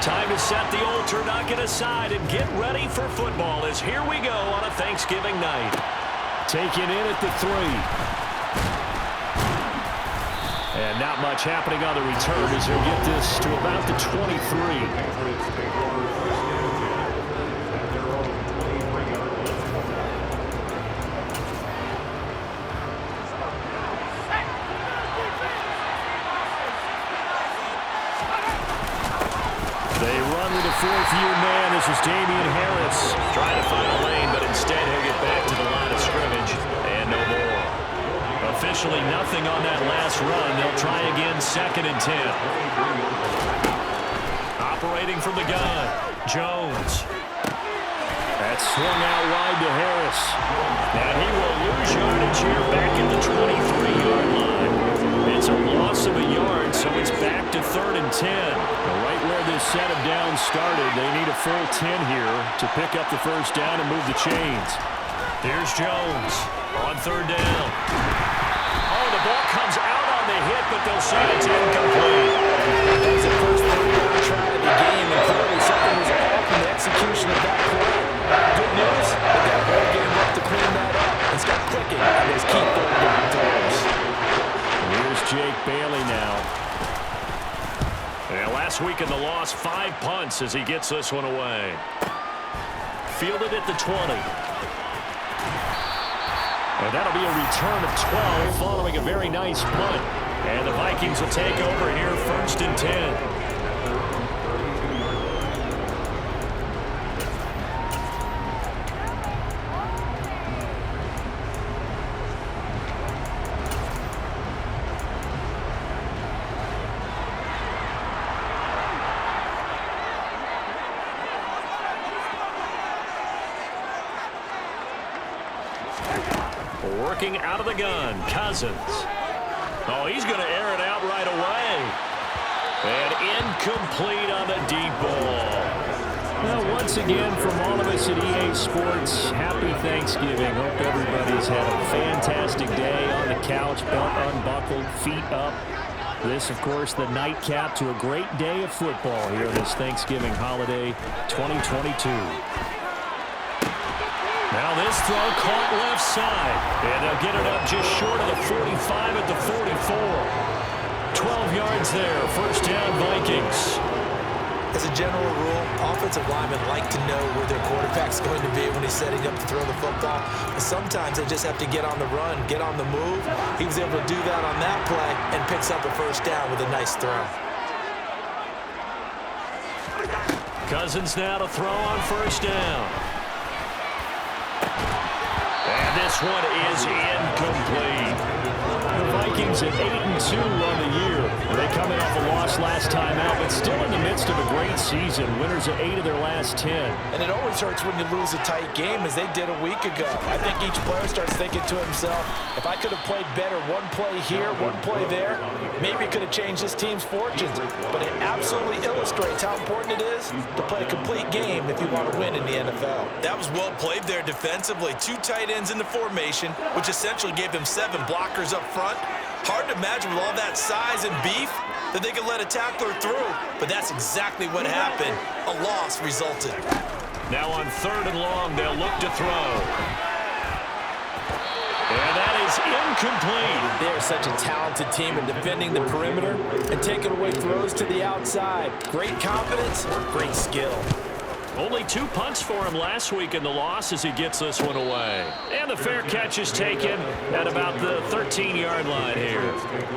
Time to set the old turducken aside and get ready for football as here we go on a Thanksgiving night. Taken in at the 3. And not much happening on the return as he'll get this to about the 23. Fourth-year man, this is Damian Harris. Trying to find a lane, but instead he'll get back to the line of scrimmage. And no more. Officially nothing on that last run. They'll try again, 2nd and 10. Operating from the gun, Jones. That's swung out wide to Harris. And he will lose yardage here back at the 23-yard line. It's a loss of a yard, so it's back to 3rd and 10. Right where this set of downs started, they need a full 10 here to pick up the first down and move the chains. Here's Jones on 3rd down. Oh, the ball comes out on the hit, but they'll say it's incomplete. That was the first 3rd-down try of the game, and clearly something was off in the execution of that play. Good news, they got a whole game left to clean that up and start clicking on those key 3rd-down throws. Here's Jake Bailey now. And last week in the loss, 5 punts as he gets this one away. Fielded at the 20. And that'll be a return of 12 following a very nice punt. And the Vikings will take over here 1st and 10. Working out of the gun, Cousins. Oh, he's going to air it out right away. And incomplete on the deep ball. Well, once again, from all of us at EA Sports, happy Thanksgiving. Hope everybody's had a fantastic day on the couch, belt unbuckled, feet up. This, of course, the nightcap to a great day of football here this Thanksgiving holiday 2022. Now this throw caught left side. And they'll get it up just short of the 45 at the 44. 12 yards there. 1st down, Vikings. As a general rule, offensive linemen like to know where their quarterback's going to be when he's setting up to throw the football. But sometimes they just have to get on the run, get on the move. He was able to do that on that play and picks up a 1st down with a nice throw. Cousins now to throw on 1st down. And this one is incomplete. The Vikings at 8-2 on the year. They come in off a loss last time out, but still in the midst of a great season. Winners of 8 of their last 10. And it always hurts when you lose a tight game, as they did a week ago. I think each player starts thinking to himself, if I could have played better one play here, one play there, maybe it could have changed this team's fortunes. But it absolutely illustrates how important it is to play a complete game if you want to win in the NFL. That was well played there defensively. 2 tight ends in the formation, which essentially gave them 7 blockers up front. Hard to imagine with all that size and beef that they could let a tackler through, but that's exactly what happened. A loss resulted. Now on 3rd and long, they'll look to throw. And that is incomplete. They're such a talented team in defending the perimeter and taking away throws to the outside. Great confidence, great skill. Only 2 punts for him last week in the loss as he gets this one away. And the fair catch is taken at about the 13-yard line here.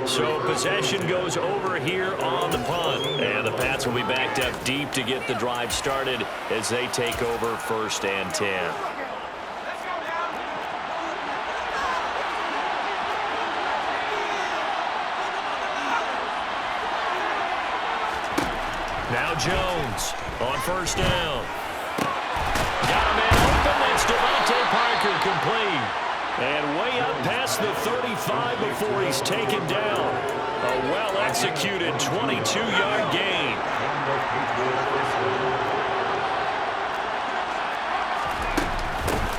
So possession goes over here on the punt. And the Pats will be backed up deep to get the drive started as they take over 1st and 10. Now Jones on 1st down. Got a man open. That's Devontae Parker complete. And way up past the 35 before he's taken down. A well-executed 22-yard gain.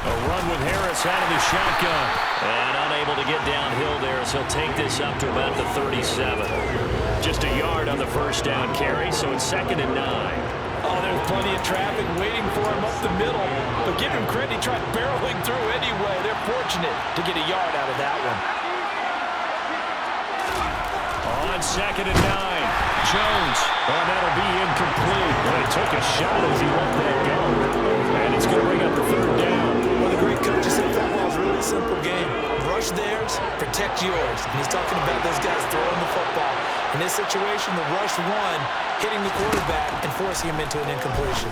A run with Harris out of the shotgun. And unable to get downhill there as he'll take this up to about the 37. just a yard on the first down carry, so it's 2nd and 9. Oh, there's plenty of traffic waiting for him up the middle. But give him credit, he tried barreling through anyway. They're fortunate to get a yard out of that one. On 2nd and 9, Jones. Oh, that'll be incomplete. But he took a shot as he let that go. And it's going to bring up the 3rd down. Well, the great coach said football is a really simple game. Rush theirs, protect yours. And he's talking about those guys throwing the football. In this situation, the rush one, hitting the quarterback and forcing him into an incompletion.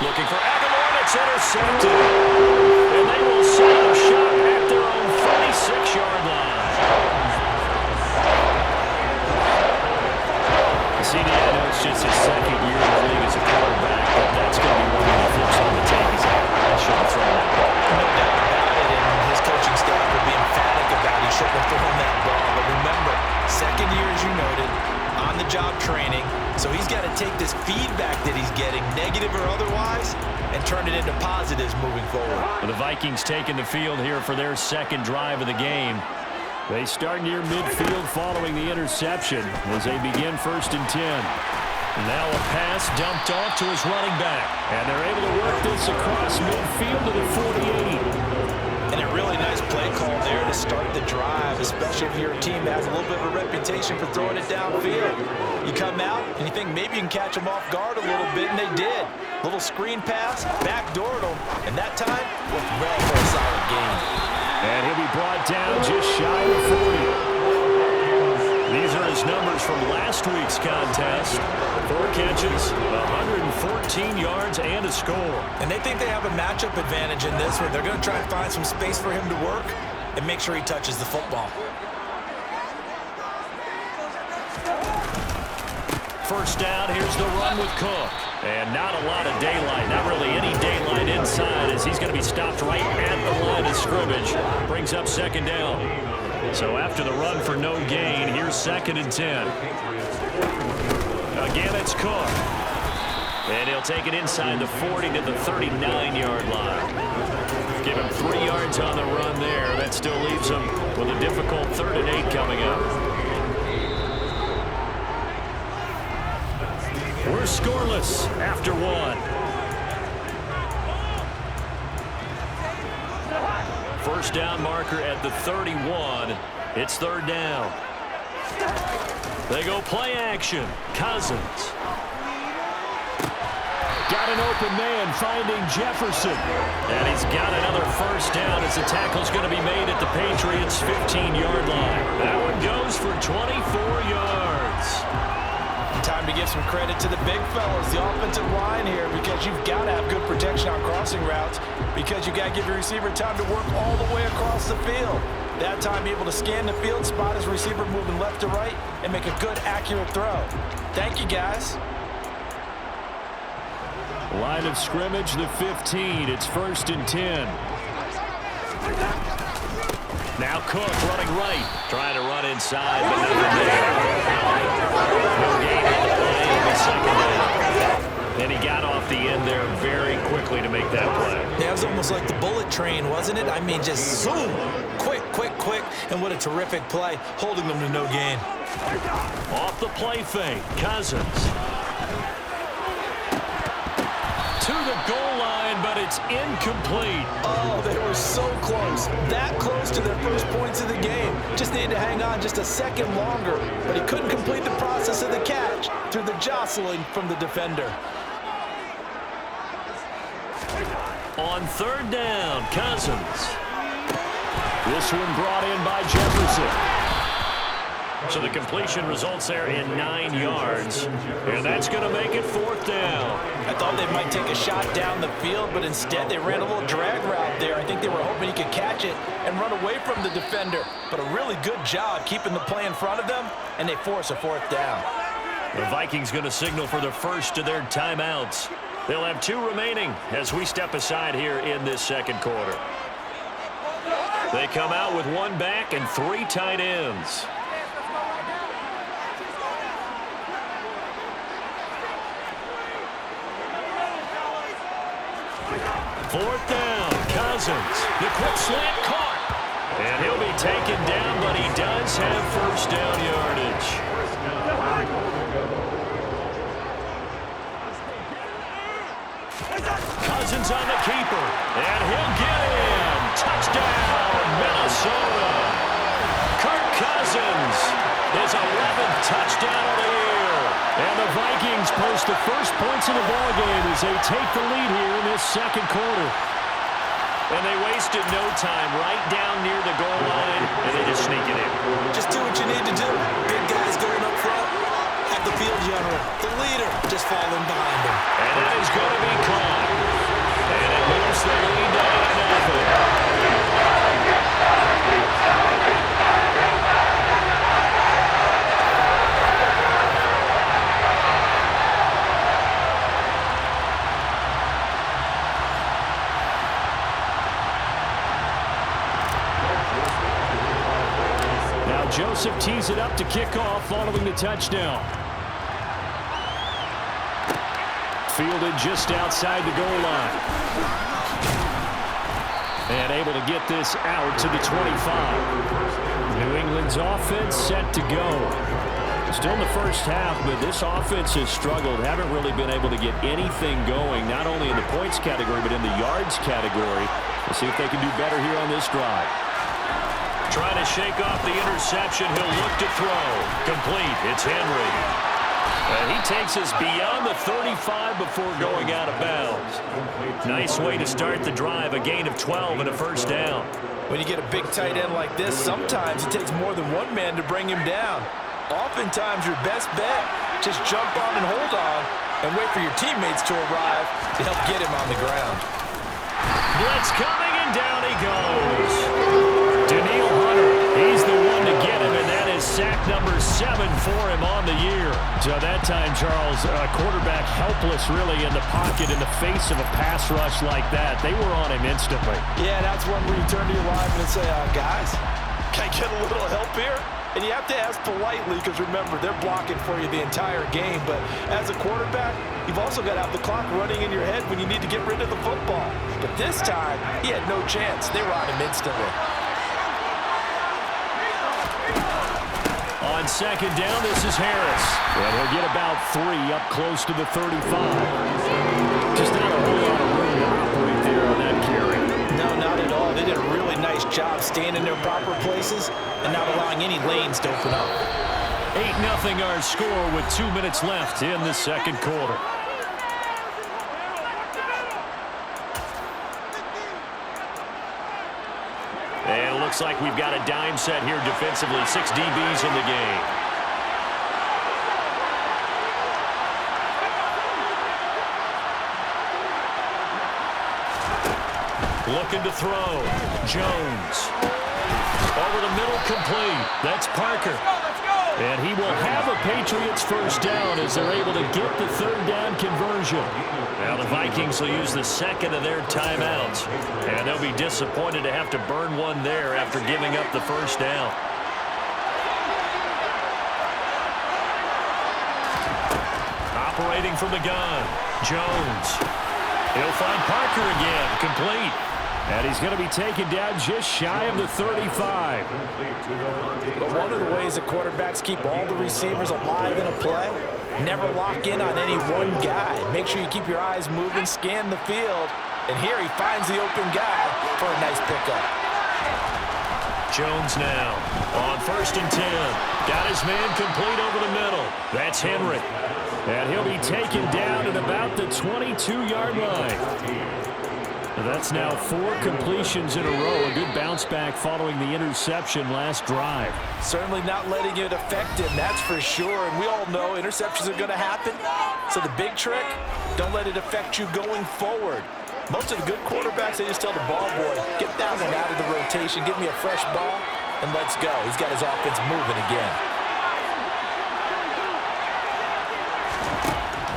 Looking for Aguilar, and it's intercepted. And they will set a shot at their own 46-yard line. CDI, I know it's just his 2nd year in the league as a quarterback, but that's going to be one of the flips on the tape. He's like, I should have thrown that ball. No doubt about it, and his coaching staff will be emphatic about he shouldn't have thrown that ball. But remember, 2nd year, as you noted, on-the-job training, so he's got to take this feedback that he's getting, negative or otherwise, and turn it into positives moving forward. The Vikings taking the field here for their 2nd drive of the game. They start near midfield following the interception as they begin 1st and 10. Now a pass dumped off to his running back. And they're able to work this across midfield to the 48. And a really nice play call there to start the drive, especially if your team has a little bit of a reputation for throwing it downfield. You come out and you think maybe you can catch them off guard a little bit, and they did. Little screen pass, backdoored them, and that time worked well for a solid game. And he'll be brought down just shy of 40. These are his numbers from last week's contest. 4 catches, 114 yards, and a score. And they think they have a matchup advantage in this one. They're going to try and find some space for him to work and make sure he touches the football. 1st down, here's the run with Cook. And not a lot of daylight, not really any daylight inside as he's going to be stopped right at the line of scrimmage. Brings up 2nd down. So after the run for no gain, here's 2nd and 10. Again, it's Cook. And he'll take it inside the 40 to the 39-yard line. Give him 3 yards on the run there. That still leaves him with a difficult 3rd and 8 coming up. We're scoreless after 1. 1st down marker at the 31. It's 3rd down. They go play action. Cousins. Got an open man finding Jefferson. And he's got another 1st down as the tackle's going to be made at the Patriots' 15-yard line. That one goes for 24 yards. Time to give some credit to the big fellas, the offensive line here, because you've got to have good protection on crossing routes, because you got to give your receiver time to work all the way across the field. That time, be able to scan the field, spot his receiver moving left to right, and make a good, accurate throw. Thank you, guys. Line of scrimmage, the 15. It's 1st and 10. Now Cook running right, trying to run inside, but nothing there. No gain on the play. It'll be 2nd down. And he got off the end there very quickly to make that play. Yeah, it was almost like the bullet train, wasn't it? I mean, just zoom, quick, and what a terrific play, holding them to no gain. Off the play fake, Cousins. To the goal line, but it's incomplete. Oh, they were so close. That close to their first points of the game. Just needed to hang on just a second longer, but he couldn't complete the process of the catch through the jostling from the defender. On 3rd down, Cousins. This one brought in by Jefferson. So the completion results there in 9 yards, and that's going to make it 4th down. I thought they might take a shot down the field, but instead they ran a little drag route there. I think they were hoping he could catch it and run away from the defender, but a really good job keeping the play in front of them, and they force a 4th down. The Vikings going to signal for the first of their timeouts. They'll have 2 remaining as we step aside here in this 2nd quarter. They come out with 1 back and 3 tight ends. 4th down, Cousins. The quick slant caught. And he'll be taken down, but he does have first down yardage. Cousins on the keeper, and he'll get in. Touchdown, Minnesota. Kirk Cousins, his 11th touchdown of the year. And the Vikings post the first points in the ballgame as they take the lead here in this second quarter. And they wasted no time, right down near the goal line, and they just sneak it in. Just do what you need to do. Big guys going up front. Have the field general, the leader, just falling behind him. And that is going to be caught. And it moves the lead to 8-0. Joseph tees it up to kick off following the touchdown. Fielded just outside the goal line. And able to get this out to the 25. New England's offense set to go. Still in the first half, but this offense has struggled. Haven't really been able to get anything going, not only in the points category, but in the yards category. We'll see if they can do better here on this drive. Trying to shake off the interception. He'll look to throw. Complete. It's Henry. And he takes us beyond the 35 before going out of bounds. Nice way to start the drive. A gain of 12 and a first down. When you get a big tight end like this, sometimes it takes more than one man to bring him down. Oftentimes, your best bet, just jump on and hold on and wait for your teammates to arrive to help get him on the ground. Blitz coming, and down he goes. Daniil Hunter, he's the one to get him, and that is sack number 7 for him on the year. So that time, Charles, quarterback helpless really in the pocket in the face of a pass rush like that. They were on him instantly. Yeah, that's one where you turn to your lineman and say, guys, can I get a little help here? And you have to ask politely because, remember, they're blocking for you the entire game. But as a quarterback, you've also got to have the clock running in your head when you need to get rid of the football. But this time, he had no chance. They were on him instantly. On second down, this is Harris. And he'll get about 3 up close to the 35. Just not a whole lot of room to operate there on that carry. No, not at all. They did a really nice job staying in their proper places and not allowing any lanes to open up. 8-0 our score with 2 minutes left in the second quarter. And it looks like we've got a dime set here defensively. 6 DBs in the game. Looking to throw. Jones. Over the middle, complete. That's Parker. And he will have a Patriots first down as they're able to get the third down conversion. Now the Vikings will use the second of their timeouts. And they'll be disappointed to have to burn one there after giving up the first down. Operating from the gun. Jones. He'll find Parker again. Complete. And he's going to be taken down just shy of the 35. But one of the ways that quarterbacks keep all the receivers alive in a play, never lock in on any one guy. Make sure you keep your eyes moving, scan the field. And here he finds the open guy for a nice pickup. Jones now on 1st and 10. Got his man complete over the middle. That's Henry. And he'll be taken down at about the 22-yard line. That's now 4 completions in a row. A good bounce back following the interception last drive. Certainly not letting it affect him, that's for sure. And we all know interceptions are going to happen. So the big trick, don't let it affect you going forward. Most of the good quarterbacks, they just tell the ball boy, get down and out of the rotation, give me a fresh ball, and let's go. He's got his offense moving again.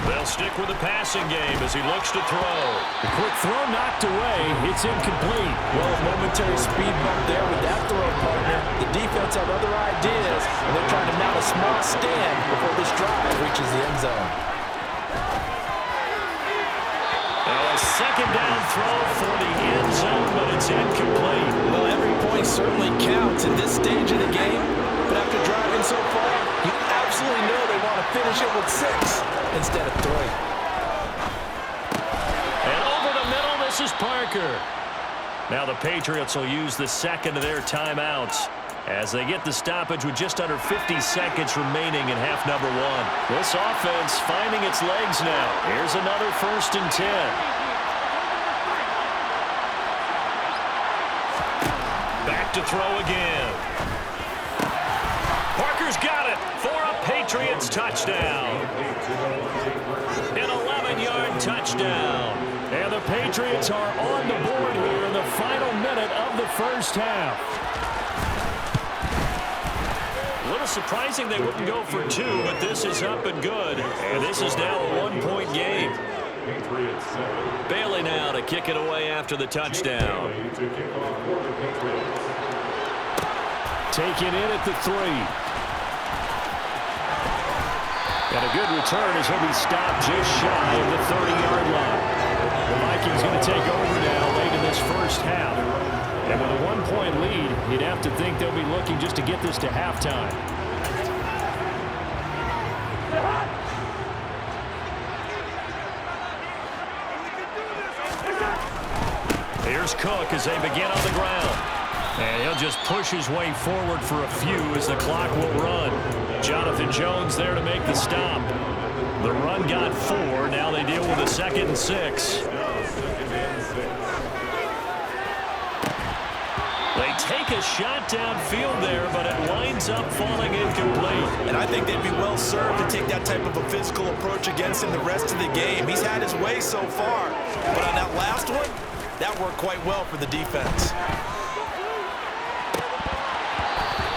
They'll stick with the passing game as he looks to throw. The quick throw knocked away. It's incomplete. Well, a momentary speed bump there with that throw, partner. The defense had other ideas, and they're trying to mount a small stand before this drive reaches the end zone. A second down throw for the end zone, but it's incomplete. Well, every point certainly counts in this stage of the game, but after driving so far, you absolutely know they want to finish it with 6 instead of 3. And over the middle, this is Parker. Now the Patriots will use the second of their timeouts as they get the stoppage with just under 50 seconds remaining in half number 1. This offense finding its legs now. Here's another 1st and 10. Back to throw again. Parker's got it for a Patriots touchdown. An 11-yard touchdown. And the Patriots are on the board here in the final minute of the first half. A little surprising they wouldn't go for 2, but this is up and good. And this is now a 1-point game. Bailey now to kick it away after the touchdown. Taken in at the 3. And a good return as he'll be stopped just shy of the 30-yard line. The Vikings going to take over now late in this first half. And with a 1-point lead, you'd have to think they'll be looking just to get this to halftime. Here's Cook as they begin on the ground. And he'll just push his way forward for a few as the clock will run. Jonathan Jones there to make the stop. The run got 4. Now they deal with a 2nd and 6. They take a shot downfield there, but it winds up falling incomplete. And I think they'd be well served to take that type of a physical approach against him the rest of the game. He's had his way so far, but on that last one, that worked quite well for the defense.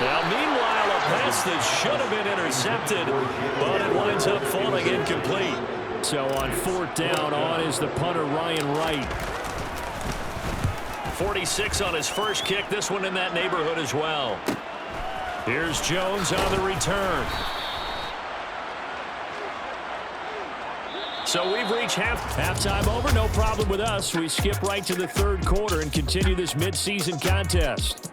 Now, meanwhile, a pass that should have been intercepted, but it winds up falling incomplete. So on 4th down, on is the punter, Ryan Wright. 46 on his first kick. This one in that neighborhood as well. Here's Jones on the return. So we've reached halftime over. No problem with us. We skip right to the 3rd quarter and continue this midseason contest.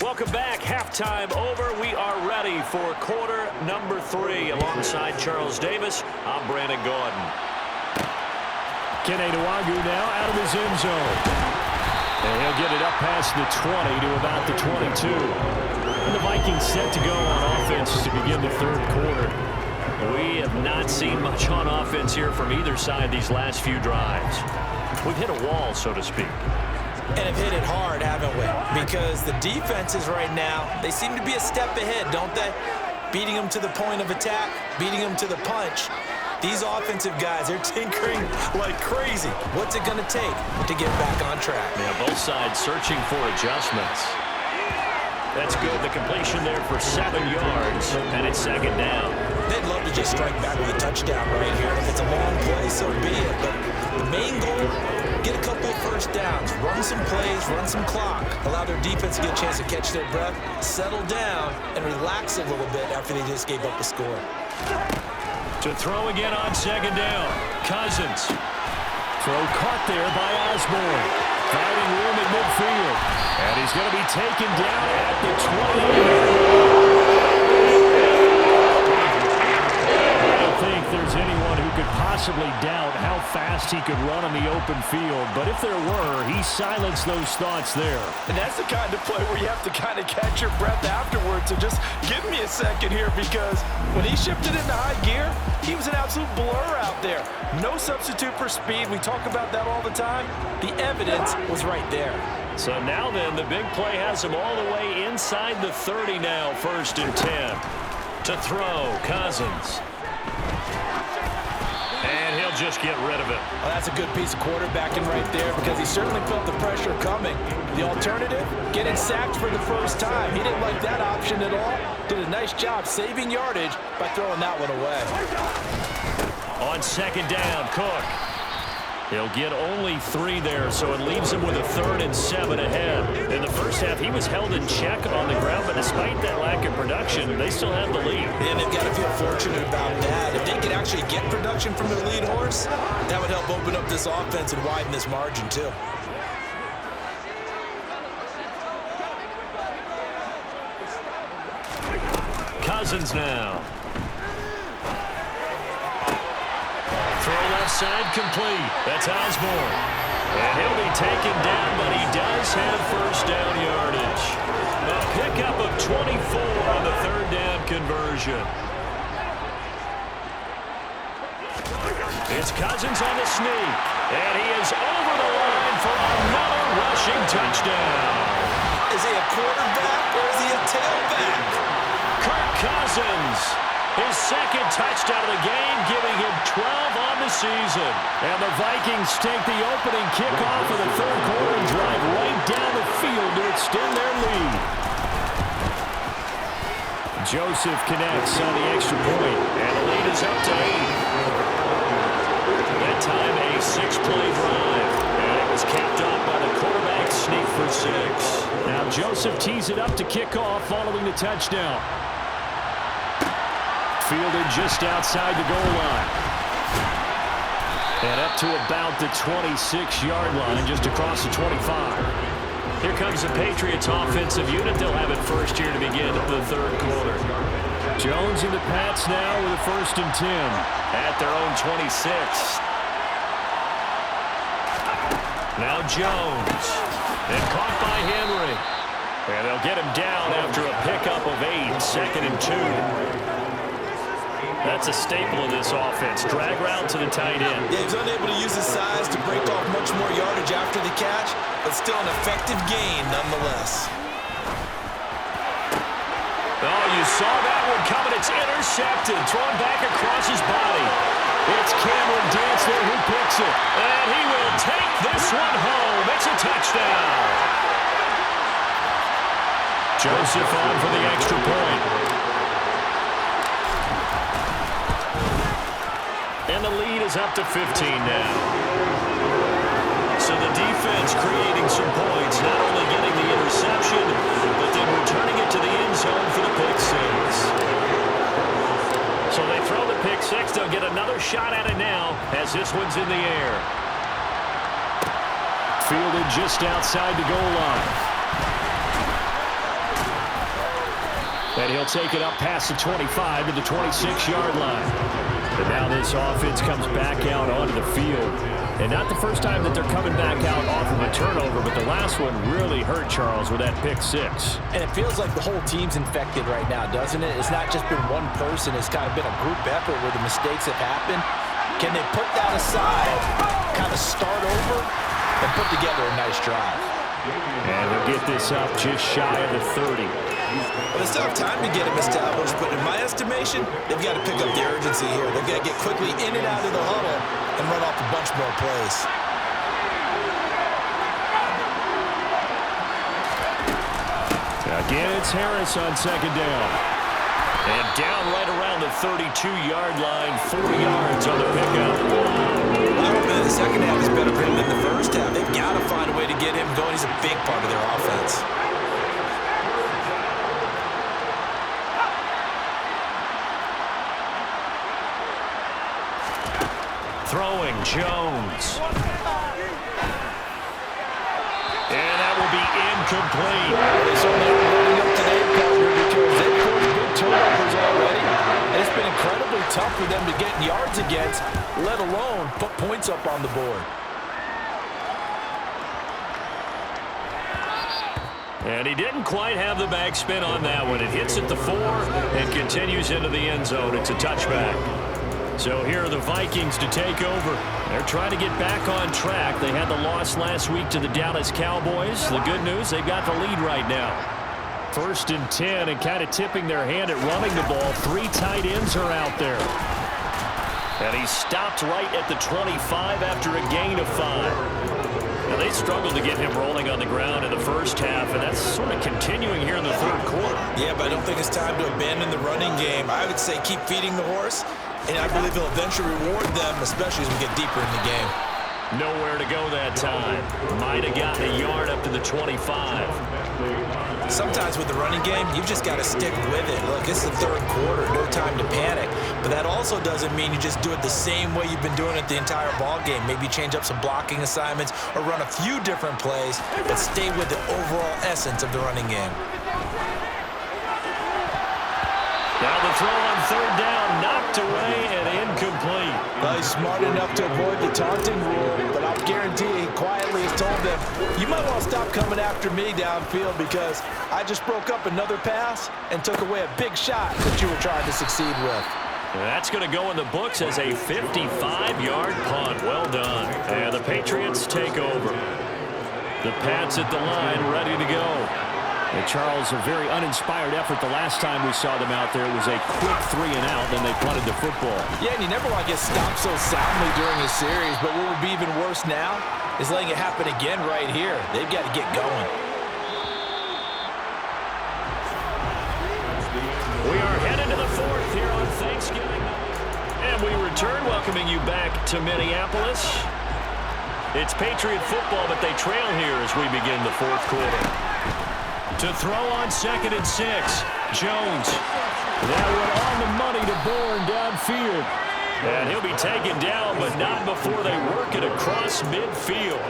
Welcome back. Halftime over. We are ready for quarter number 3. Alongside Charles Davis, I'm Brandon Gordon. Kene Nwagu now out of his end zone. And he'll get it up past the 20 to about the 22. And the Vikings set to go on offense to begin the 3rd quarter. We have not seen much on offense here from either side these last few drives. We've hit a wall, so to speak. And have hit it hard, haven't we? Because the defenses right now, they seem to be a step ahead, don't they? Beating them to the point of attack, beating them to the punch. These offensive guys, they're tinkering like crazy. What's it going to take to get back on track? Yeah, both sides searching for adjustments. That's good. The completion there for 7 yards, and it's 2nd down. They'd love to just strike back with a touchdown right here. If it's a long play, so be it. But the main goal, get a couple of first downs, run some plays, run some clock, allow their defense to get a chance to catch their breath, settle down, and relax a little bit after they just gave up a score. To throw again on 2nd down. Cousins. Throw caught there by Osborne. Finding room at midfield. And he's going to be taken down at the 20. I don't think there's anyone who could possibly doubt how fast he could run on the open field. But if there were, he silenced those thoughts there. And that's the kind of play where you have to kind of catch your breath afterwards. So just give me a second here, because when he shifted into high gear, he was an absolute blur out there. No substitute for speed. We talk about that all the time. The evidence was right there. So now then, the big play has him all the way inside the 30 now, 1st and 10. To throw, Cousins. And he'll just get rid of it. Well, that's a good piece of quarterbacking right there, because he certainly felt the pressure coming. The alternative, getting sacked for the first time. He didn't like that option at all. Did a nice job saving yardage by throwing that one away. On 2nd down, Cook. He'll get only 3 there, so it leaves him with a 3rd and 7 ahead. In the first half, he was held in check on the ground, but despite that lack of production, they still have the lead. And they've got to feel fortunate about that. If they could actually get production from their lead horse, that would help open up this offense and widen this margin, too. Cousins now. Throw left side complete. That's Osborne. And he'll be taken down, but he does have first down yardage. A pickup of 24 on the 3rd down conversion. It's Cousins on the sneak. And he is over the line for another rushing touchdown. Is he a quarterback or is he a tailback? Kirk Cousins, his 2nd touchdown of the game, giving him 12 on the season. And the Vikings take the opening kickoff of the 3rd quarter and drive right down the field to extend their lead. Joseph connects on the extra point, and the lead is up to 8. That time a 6-play drive, and it was capped off by the quarterback sneak for 6. Now Joseph tees it up to kick off following the touchdown. Fielded just outside the goal line. And up to about the 26-yard line, just across the 25. Here comes the Patriots offensive unit. They'll have it first here to begin the 3rd quarter. Jones in the Pats now with a 1st and 10 at their own 26. Now Jones. And caught by Henry. And they'll get him down after a pickup of 8, 2nd and 2. That's a staple of this offense. Drag route to the tight end. Yeah, he's unable to use his size to break off much more yardage after the catch, but still an effective gain nonetheless. Oh, you saw that one coming. It's intercepted. Thrown back across his body. It's Cameron Dantzler who picks it. And he will take this one home. It's a touchdown. Joseph on for the extra point. And the lead is up to 15 now. So the defense creating some points, not only getting the interception, but then returning it to the end zone for the pick 6. So they throw the pick 6. They'll get another shot at it now as this one's in the air. Fielded just outside the goal line. And he'll take it up past the 25 to the 26-yard line. But now this offense comes back out onto the field. And not the first time that they're coming back out off of a turnover, but the last one really hurt Charles with that pick 6. And it feels like the whole team's infected right now, doesn't it? It's not just been one person. It's kind of been a group effort where the mistakes have happened. Can they put that aside, kind of start over, and put together a nice drive? And he'll get this up just shy of the 30. Well, they still have time to get him established, but in my estimation, they've got to pick up the urgency here. They've got to get quickly in and out of the huddle and run off a bunch more plays. Again, it's Harris on 2nd down. And down right around the 32-yard line, 4 yards on the pickup. I hope that the second half is better for him than the first half. They've got to find a way to get him going. He's a big part of their offense. Throwing, Jones. And that will be incomplete. They certainly are running up to their partner because they've caused big turnovers already. And it's been incredibly tough for them to get yards against, let alone put points up on the board. And he didn't quite have the backspin on that one. It hits at the 4 and continues into the end zone. It's a touchback. So here are the Vikings to take over. They're trying to get back on track. They had the loss last week to the Dallas Cowboys. The good news, they've got the lead right now. 1st and 10 and kind of tipping their hand at running the ball. 3 tight ends are out there. And he stopped right at the 25 after a gain of 5. Now, they struggled to get him rolling on the ground in the first half, and that's sort of continuing here in the 3rd quarter. Yeah, but I don't think it's time to abandon the running game. I would say keep feeding the horse, and I believe he'll eventually reward them, especially as we get deeper in the game. Nowhere to go that time. Might have gotten a yard up to the 25. Sometimes with the running game, you've just got to stick with it. Look, it's the third quarter, no time to panic. But that also doesn't mean you just do it the same way you've been doing it the entire ball game. Maybe change up some blocking assignments or run a few different plays, but stay with the overall essence of the running game. Now the throw on third down, knocked away and incomplete. Well, he's smart enough to avoid the taunting rule, but I'll guarantee he quietly has told them, you might want to stop coming after me downfield because I just broke up another pass and took away a big shot that you were trying to succeed with. That's going to go in the books as a 55-yard punt. Well done. And the Patriots take over. The Pats at the line, ready to go. And Charles, a very uninspired effort the last time we saw them out there. It was a quick 3-and-out, then they punted the football. Yeah, and you never want to get stopped so soundly during a series, but what would be even worse now is letting it happen again right here. They've got to get going. We are headed to the fourth here on Thanksgiving. And we return, welcoming you back to Minneapolis. It's Patriot football, but they trail here as we begin the fourth quarter. To throw on 2nd and 6, Jones. That one on the money to Bourne downfield. And he'll be taken down, but not before they work it across midfield.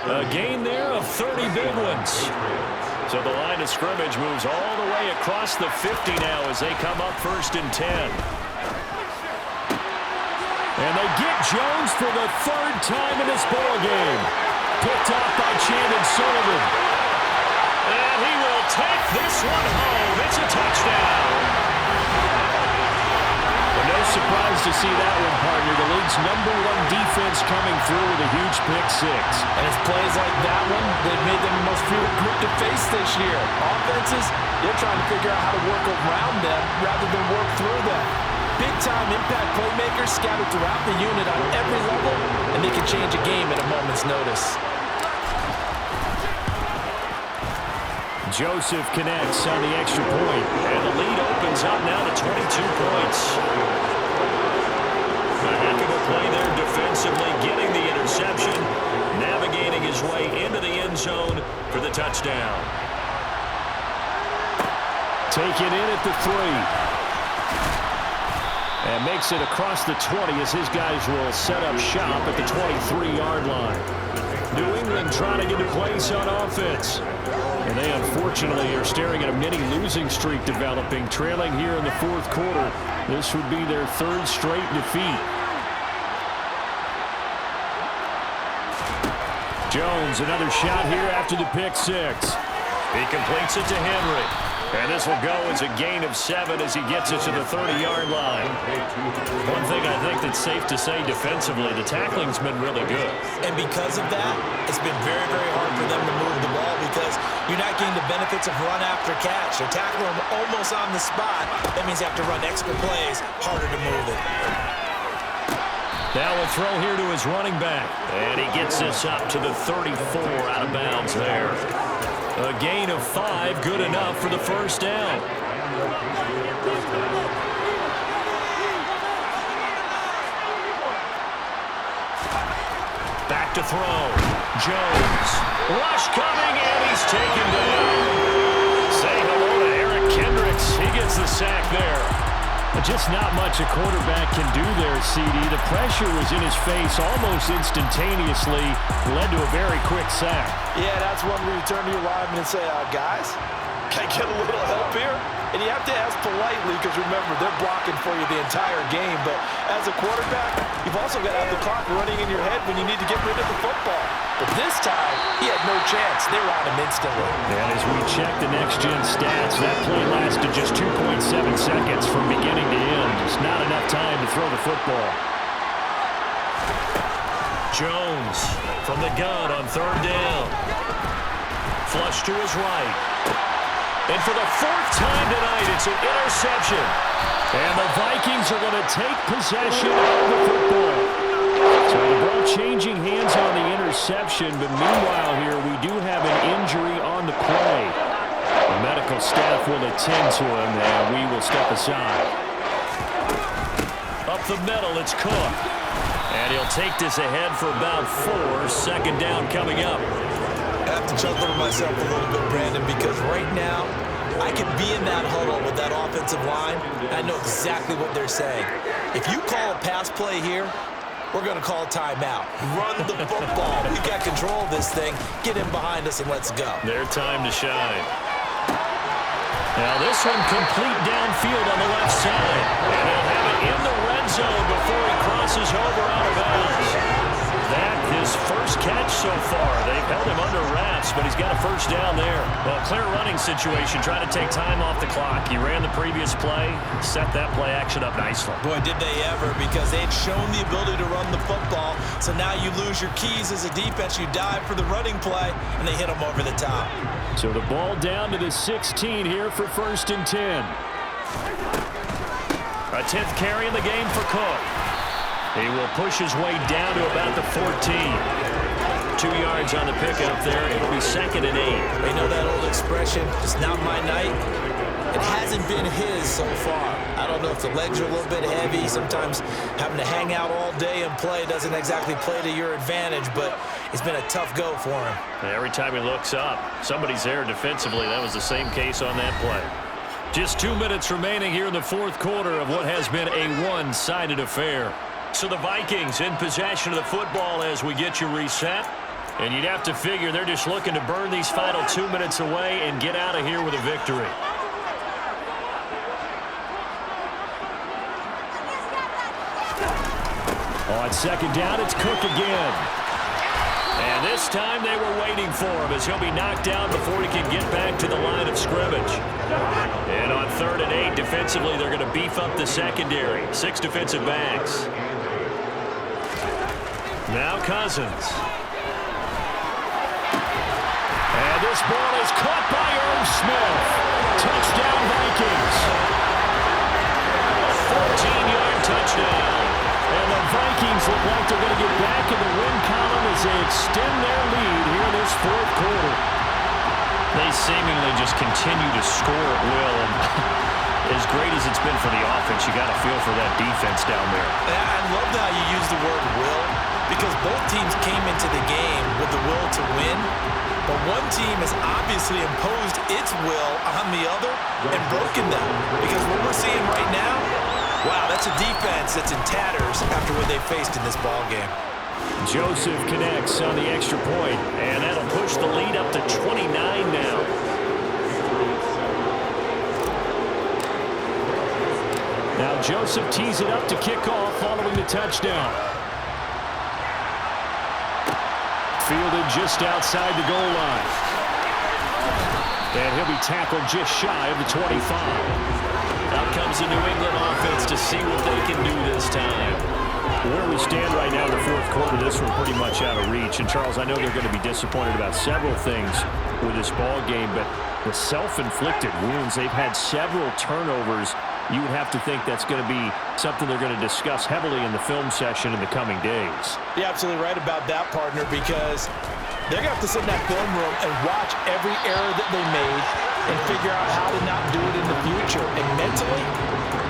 A gain there of 30 big ones. So the line of scrimmage moves all the way across the 50 now as they come up 1st and 10. And they get Jones for the 3rd time in this ball game. Picked off by Chandon Sullivan. And he will take this one home. It's a touchdown. Well, no surprise to see that one, partner. The league's #1 defense coming through with a huge pick 6. And it's plays like that one that made them the most feared group to face this year. Offenses, they're trying to figure out how to work around them rather than work through them. Big-time impact playmakers scattered throughout the unit on every level, and they can change a game at a moment's notice. Joseph connects on the extra point, and the lead opens up now to 22 points. A heck of a play there defensively, getting the interception, navigating his way into the end zone for the touchdown. Taken in at the 3. And makes it across the 20 as his guys will set up shop at the 23-yard line. New England trying to get a place on offense. And they unfortunately are staring at a mini losing streak developing, trailing here in the 4th quarter. This would be their 3rd straight defeat. Jones, another shot here after the pick 6. He completes it to Henry. And this will go as a gain of 7 as he gets it to the 30-yard line. One thing I think that's safe to say defensively, the tackling's been really good. And because of that, it's been very, very hard for them to move the ball because you're not getting the benefits of run after catch. They're tackling them almost on the spot. That means you have to run extra plays, harder to move it. Now a throw here to his running back. And he gets this up to the 34 out of bounds there. A gain of 5, good enough for the 1st down. Back to throw. Jones. Rush coming, and he's taken down. Say hello to Eric Kendricks. He gets the sack there. Just not much a quarterback can do there, CD. The pressure was in his face almost instantaneously. Led to a very quick sack. Yeah, that's one where you turn to your lineman and say, guys, can I get a little help here? And you have to ask politely because, remember, they're blocking for you the entire game. But as a quarterback, you've also got to have the clock running in your head when you need to get rid of the football. But this time, he had no chance. They were on him instantly. And as we check the next-gen stats, that play lasted just 2.7 seconds from beginning to end. Just not enough time to throw the football. Jones from the gun on 3rd down. Flush to his right. And for the 4th time tonight, it's an interception. And the Vikings are going to take possession of the football. So the ball changing hands on the interception, but meanwhile here we do have an injury on the play. The medical staff will attend to him, and we will step aside. Up the middle, it's Cook. And he'll take this ahead for about 4. Second down coming up. I have to chuckle to myself a little bit, Brandon, because right now I could be in that huddle with that offensive line. I know exactly what they're saying. If you call a pass play here, we're going to call a timeout. Run the football. We've got control of this thing. Get in behind us and let's go. Their time to shine. Now this one complete downfield on the left side. And he'll have it in the red zone before he crosses over out of bounds. That his first catch so far. They've held him under wraps, but he's got a first down there. Well, clear running situation, trying to take time off the clock. He ran the previous play, set that play action up nicely. Boy, did they ever, because they'd shown the ability to run the football. So now you lose your keys as a defense. You dive for the running play, and they hit him over the top. So the ball down to the 16 here for 1st and 10. A 10th carry in the game for Cook. He will push his way down to about the 14. 2 yards on the pickup there. It'll be 2nd and 8. They know that old expression, it's not my night. It hasn't been his so far. I don't know if the legs are a little bit heavy. Sometimes having to hang out all day and play doesn't exactly play to your advantage, but it's been a tough go for him. Every time he looks up, somebody's there defensively. That was the same case on that play. Just 2 minutes remaining here in the 4th quarter of what has been a one-sided affair. So the Vikings in possession of the football as we get you reset. And you'd have to figure they're just looking to burn these final 2 minutes away and get out of here with a victory. On 2nd down, it's Cook again. And this time they were waiting for him as he'll be knocked down before he can get back to the line of scrimmage. And on 3rd and 8, defensively, they're going to beef up the secondary. 6 defensive backs. Now Cousins. And this ball is caught by Irv Smith. Touchdown Vikings. 14-yard touchdown. And the Vikings look like they're going to get back in the win column as they extend their lead here in this 4th quarter. They seemingly just continue to score at will. And as great as it's been for the offense, you got to feel for that defense down there. I love how you use the word will, because both teams came into the game with the will to win. But one team has obviously imposed its will on the other and broken them. Because what we're seeing right now, wow, that's a defense that's in tatters after what they faced in this ball game. Joseph connects on the extra point, and that'll push the lead up to 29 now. Now Joseph tees it up to kick off following the touchdown. Fielded just outside the goal line. And he'll be tackled just shy of the 25. Out comes the New England offense to see what they can do this time. Where we stand right now in the 4th quarter, this one pretty much out of reach. And, Charles, I know they're going to be disappointed about several things with this ball game, but the self-inflicted wounds, they've had several turnovers. You would have to think that's going to be something they're going to discuss heavily in the film session in the coming days. You're absolutely right about that, partner, because they're going to have to sit in that film room and watch every error that they made and figure out how to not do it in the future. And mentally,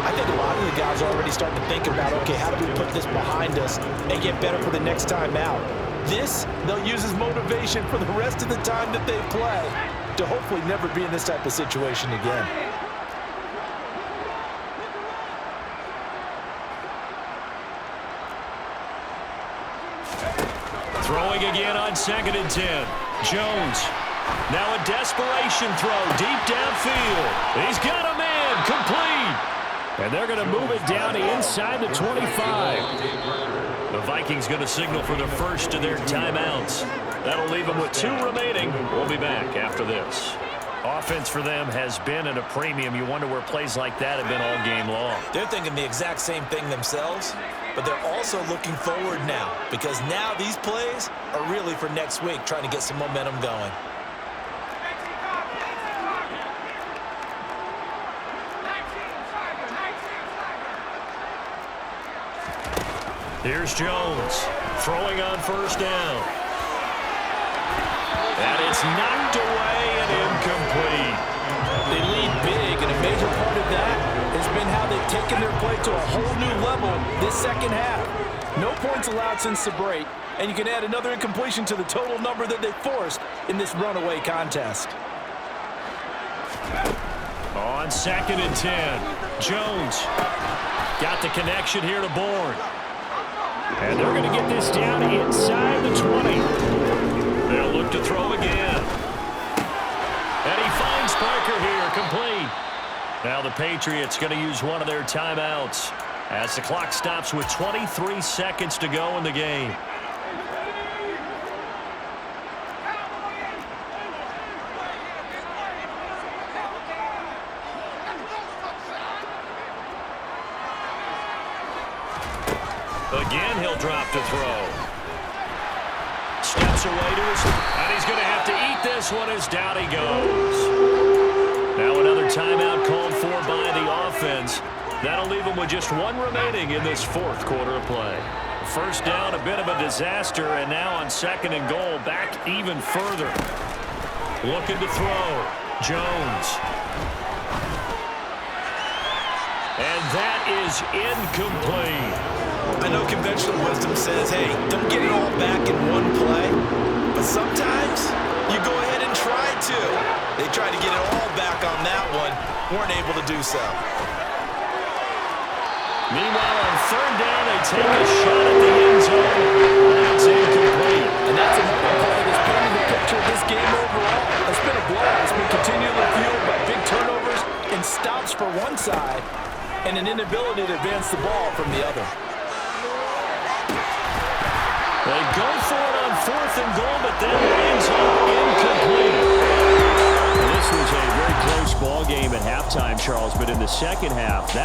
I think a lot of the guys are already starting to think about, okay, how do we put this behind us and get better for the next time out? This, they'll use as motivation for the rest of the time that they play to hopefully never be in this type of situation again. Throwing again on 2nd and 10. Jones. Now a desperation throw deep downfield. He's got a man complete. And they're going to move it down to inside the 25. The Vikings going to signal for the first of their timeouts. That'll leave them with 2 remaining. We'll be back after this. Offense for them has been at a premium. You wonder where plays like that have been all game long. They're thinking the exact same thing themselves, but they're also looking forward now, because now these plays are really for next week, trying to get some momentum going. Here's Jones throwing on 1st down. And it's knocked away and incomplete. They lead big, and a major part of that has been how they've taken their play to a whole new level this second half. No points allowed since the break, and you can add another incompletion to the total number that they forced in this runaway contest. On 2nd and 10, Jones got the connection here to Bourne. And they're going to get this down inside the 20. They'll look to throw again. And he finds Parker here, complete. Now the Patriots going to use one of their timeouts as the clock stops with 23 seconds to go in the game. Again, he'll drop to throw. Steps away to his, and he's going to have to eat this one as down he goes. Now another timeout called for by the offense. That'll leave him with just one remaining in this 4th quarter of play. First down, a bit of a disaster, and now on 2nd and goal, back even further. Looking to throw. Jones. And that is incomplete. I know conventional wisdom says, hey, don't get it all back in one play. But sometimes you go ahead and try to. They tried to get it all back on that one. Weren't able to do so. Meanwhile, on 3rd down, they take a shot at the end zone. That's incomplete. And that's another play that's painting the picture of this game overall. It's been a blowout. It's been continually fueled by big turnovers and stops for one side and an inability to advance the ball from the other. They go for it on 4th and goal, but then ends up incomplete. This was a very close ball game at halftime, Charles, but in the second half, that